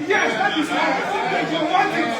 Yes, that is right. You want it.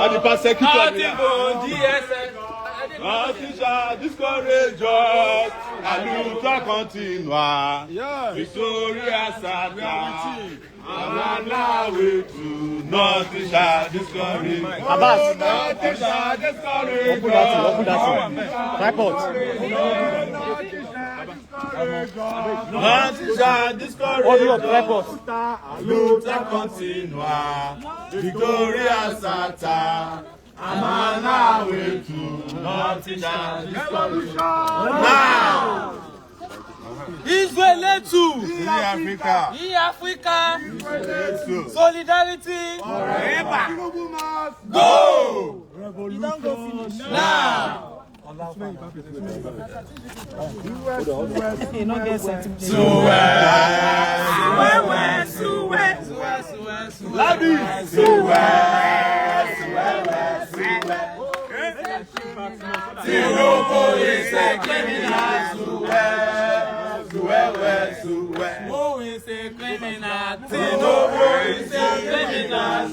The persecutor. Discourage us. Aluta continua. Victoria Satan. Amana we do nothing shall discourage. Abbas. Nothing shall discourage. Open that. Tripod. Nothing shall discourage. Aluta continua. Victoria Satan. Amana we do nothing shall discourage. Now. Israel too. In Africa. In Africa. Solidarity. Forever. Go. Revolution. Now. Tinubu is a criminal. Who is a criminal? Tinubu is a criminal.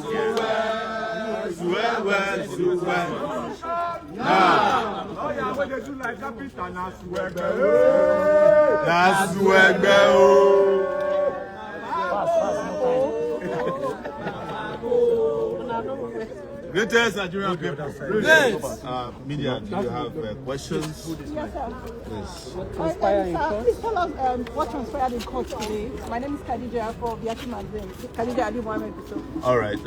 Now. What they do like capital na Sowore. Na Sowore. Greatest Nigerian people. Media, do you have questions? Yes, sir. Yes. Please tell us what transpired in court today. My name is Khadija for Biaki Magazine. Khadija Ali Mohammed. All right.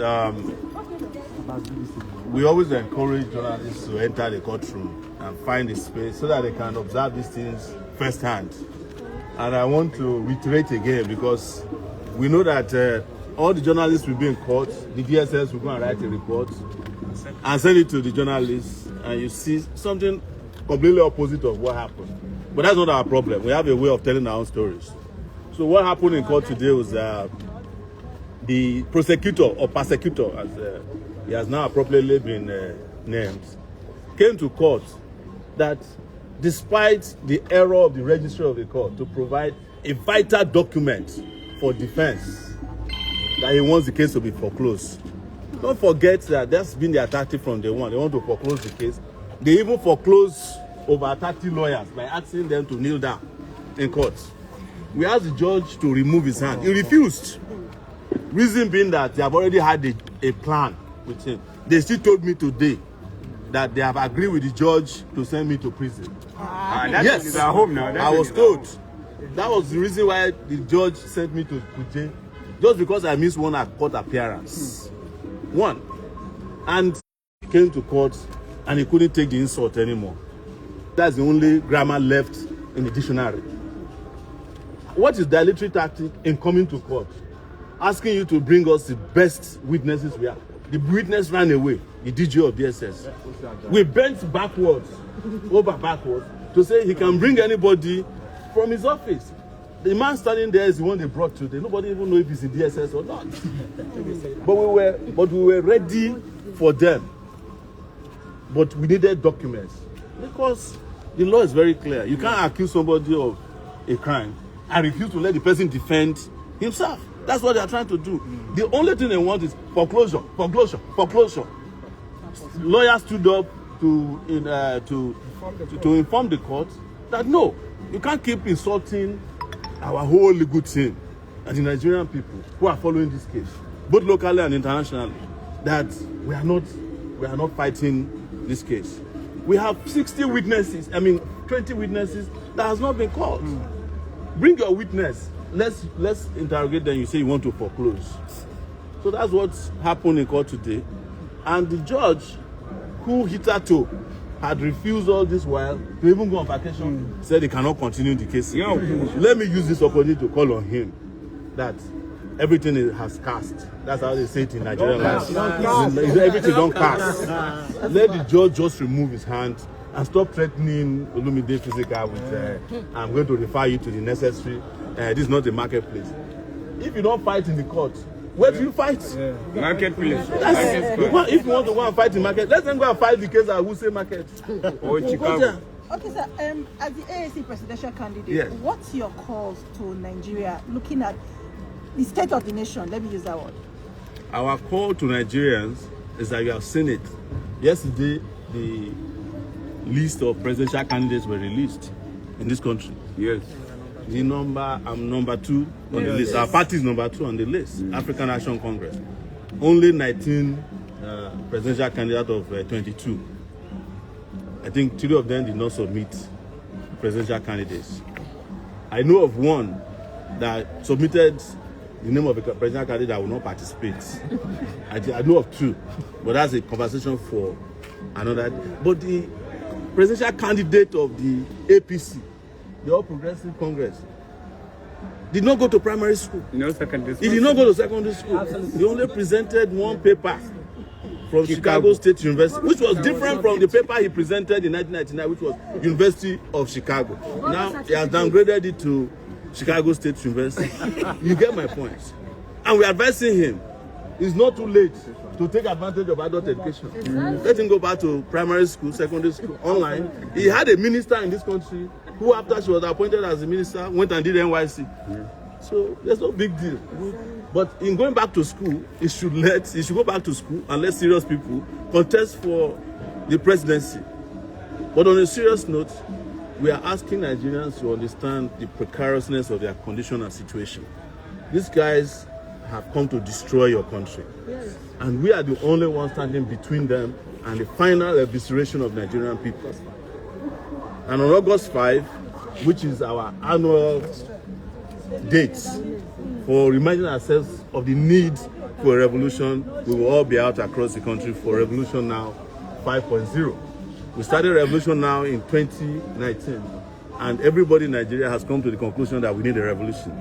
We always encourage journalists to enter the courtroom and find a space so that they can observe these things firsthand. And I want to reiterate again because we know that all the journalists will be in court, the DSS will go and write a report and send it to the journalists, and you see something completely opposite of what happened. But that's not our problem. We have a way of telling our own stories. So what happened in court today was the prosecutor or persecutor, as he has now appropriately been named, came to court that despite the error of the registry of the court to provide a vital document for defense, that he wants the case to be foreclosed. Don't forget that that's been the tactic from day one. They want to foreclose the case. They even foreclose over 30 lawyers by asking them to kneel down in court. We asked the judge to remove his hand. He refused. Reason being that they have already had a plan with him. They still told me today that they have agreed with the judge to send me to prison. That Yes, is our home now. That I is was our told. home. That was the reason why the judge sent me to Kuje, just because I missed one court appearance. One. And he came to court and he couldn't take the insult anymore. That's the only grammar left in the dictionary. What is dilatory tactic in coming to court? Asking you to bring us the best witnesses we have. The witness ran away, the DG of DSS. We bent backwards, over backwards, to say he can bring anybody from his office. The man standing there is the one they brought today. Nobody even knows if he's in DSS or not. But we were ready for them. But we needed documents. Because the law is very clear. You can't accuse somebody of a crime and refuse to let the person defend himself. That's what they are trying to do. The only thing they want is foreclosure, foreclosure, foreclosure. Lawyers stood up to inform the court that no, you can't keep insulting our whole legal team and the Nigerian people who are following this case, both locally and internationally, that we are not fighting this case. We have 20 witnesses that has not been called. Bring your witness. Let's interrogate them. You say you want to foreclose. So that's what's happened in court today. And the judge, who hitherto had refused all this while to even go on vacation, said he cannot continue the case. Let me use this opportunity to call on him that everything has cast. That's how they say it in Nigerian language. Everything don't cast. Let the judge just remove his hand and stop threatening Olumide physical with I'm going to refer you to the necessary. This is not a marketplace. If you don't fight in the court, where do you fight? Marketplace. If you want to go and fight in market, let them go and fight the case at Wuse Market. Or Chicago. Okay, sir. As the ANC presidential candidate, yes, what's your calls to Nigeria looking at the state of the nation? Let me use that word. Our call to Nigerians is that you have seen it. Yesterday, the list of presidential candidates were released in this country. Yes. I'm number 2 on the list. Our party is number 2 on the list. African Action Congress. Only 19 presidential candidates of 22. I think 3 of them did not submit presidential candidates. I know of one that submitted the name of a presidential candidate that will not participate. I know of 2, but that's a conversation for another. But the presidential candidate of the APC, the All Progressive Congress, did not go to primary school. No secondary school. He did not go to secondary school. He only presented one paper from Chicago State University, which was different from the paper he presented in 1999, which was University of Chicago. Now he has downgraded it to Chicago State University. You get my point. And we're advising him, it's not too late to take advantage of adult education. Let him go back to primary school, secondary school, online. He had a minister in this country who, after she was appointed as a minister, went and did NYC. So there's no big deal. But in going back to school, he should go back to school and let serious people contest for the presidency. But on a serious note, we are asking Nigerians to understand the precariousness of their condition and situation. These guys have come to destroy your country. Yes. And we are the only ones standing between them and the final evisceration of Nigerian people. And on August 5, which is our annual date for reminding ourselves of the need for a revolution, we will all be out across the country for Revolution Now 5.0. We started Revolution Now in 2019, and everybody in Nigeria has come to the conclusion that we need a revolution,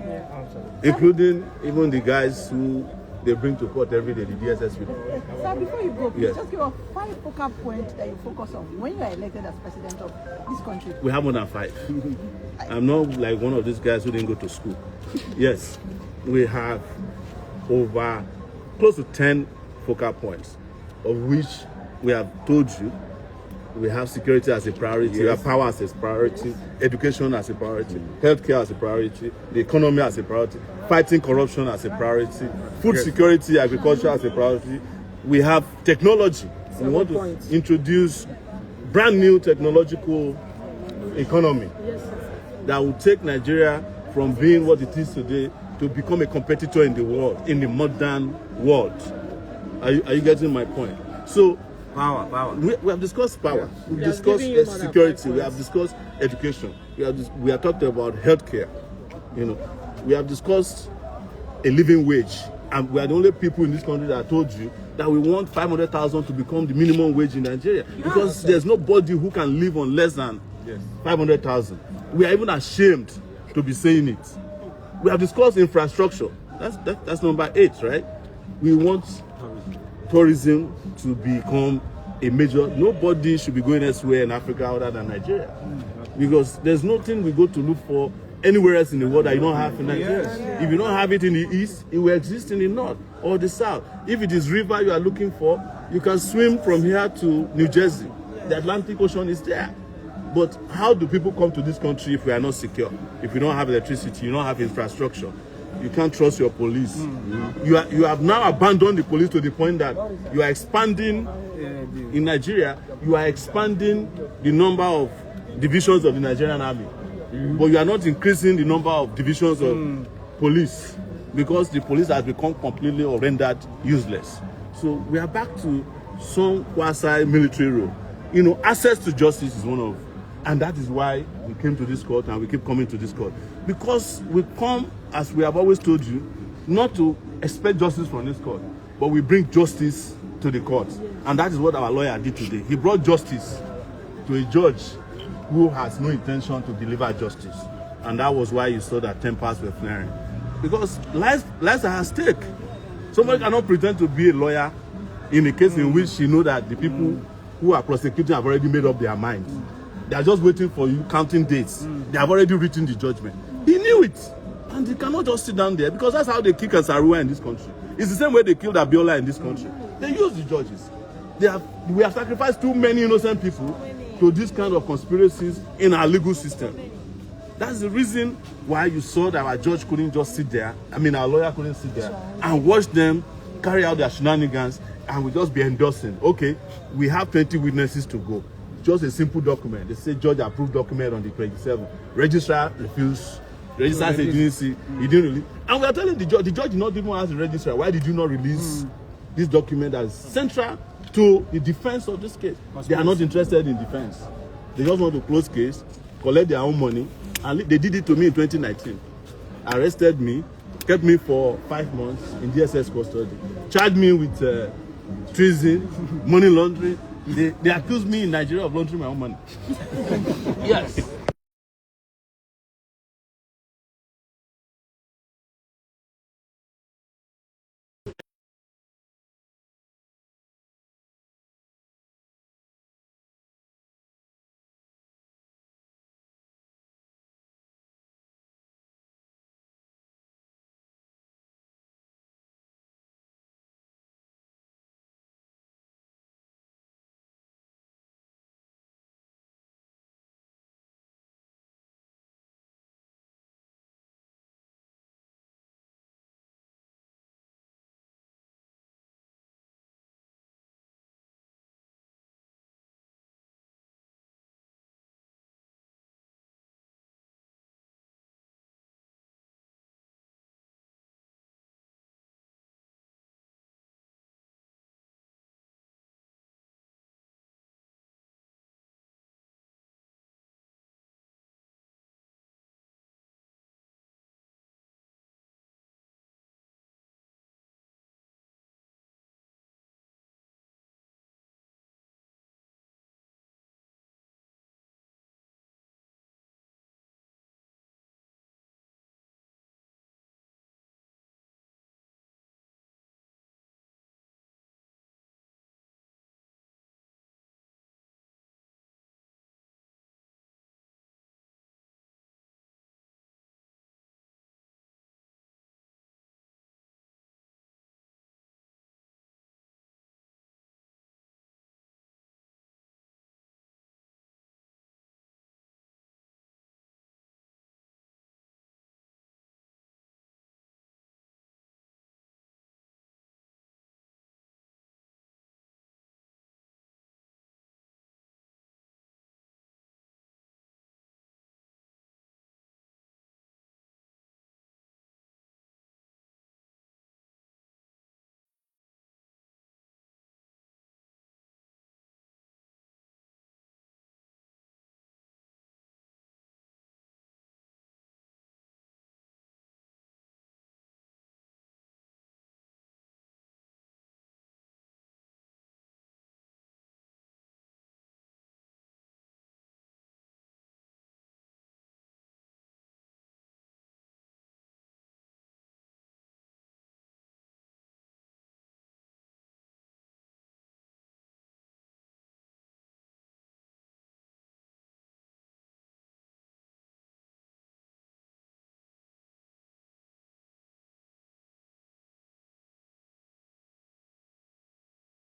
including even the guys who they bring to court every day, the DSS people. Sir, before you go, please Yes. just give us 5 focal points that you focus on when you are elected as president of this country. We have more than 5. I'm not like one of these guys who didn't go to school. Yes, we have over close to 10 focal points, of which we have told you. We have security as a priority, we have power as a priority, education as a priority, healthcare as a priority, the economy as a priority, fighting corruption as a priority, food security, agriculture as a priority. We have technology. We want to introduce brand new technological economy that will take Nigeria from being what it is today to become a competitor in the world, in the modern world. Are you getting my point? So Power. We have discussed power. We've discussed security. We have discussed education. We have talked about healthcare. We have discussed a living wage. And we are the only people in this country that told you that we want 500,000 to become the minimum wage in Nigeria. Because there's nobody who can live on less than 500,000. We are even ashamed to be saying it. We have discussed infrastructure. That's number 8, right? We want tourism to become a major. Nobody should be going elsewhere in Africa other than Nigeria. Because there's nothing we go to look for anywhere else in the world that you don't have in Nigeria. If you don't have it in the east, it will exist in the north or the south. If it is river you are looking for, you can swim from here to New Jersey. The Atlantic Ocean is there. But how do people come to this country if we are not secure? If you don't have electricity, you don't have infrastructure, you can't trust your police. You have now abandoned the police to the point that you are expanding in Nigeria. You are expanding the number of divisions of the Nigerian army. But you are not increasing the number of divisions of police because the police has become completely or rendered useless. So we are back to some quasi-military role. Access to justice is one of, and that is why we came to this court and we keep coming to this court. Because we come, as we have always told you, not to expect justice from this court, but we bring justice to the court. And that is what our lawyer did today. He brought justice to a judge who has no intention to deliver justice. And that was why you saw that tempers were flaring. Because lives are at stake. Somebody cannot pretend to be a lawyer in a case in which you know that the people who are prosecuting have already made up their minds. They are just waiting for you, counting dates. They have already written the judgment. He knew it. And he cannot just sit down there because that's how they kill Sowore in this country. It's the same way they killed Abiola in this country. They use the judges. We have sacrificed too many innocent people to this kind of conspiracies in our legal system. That's the reason why you saw that our judge couldn't just sit there, our lawyer couldn't sit there and watch them carry out their shenanigans and we just be endorsing. Okay, we have 20 witnesses to go. Just a simple document. They say judge approved document on the 27th. Registrar refused. Registrar said he didn't see. He didn't release. And we are telling the judge did not even ask the registrar, why did you not release this document as central to the defense of this case? They are not interested in defense. They just want to close case, collect their own money, and they did it to me in 2019. Arrested me, kept me for 5 months in DSS custody, charged me with treason, money laundering. They accused me in Nigeria of laundering my own money. Yes.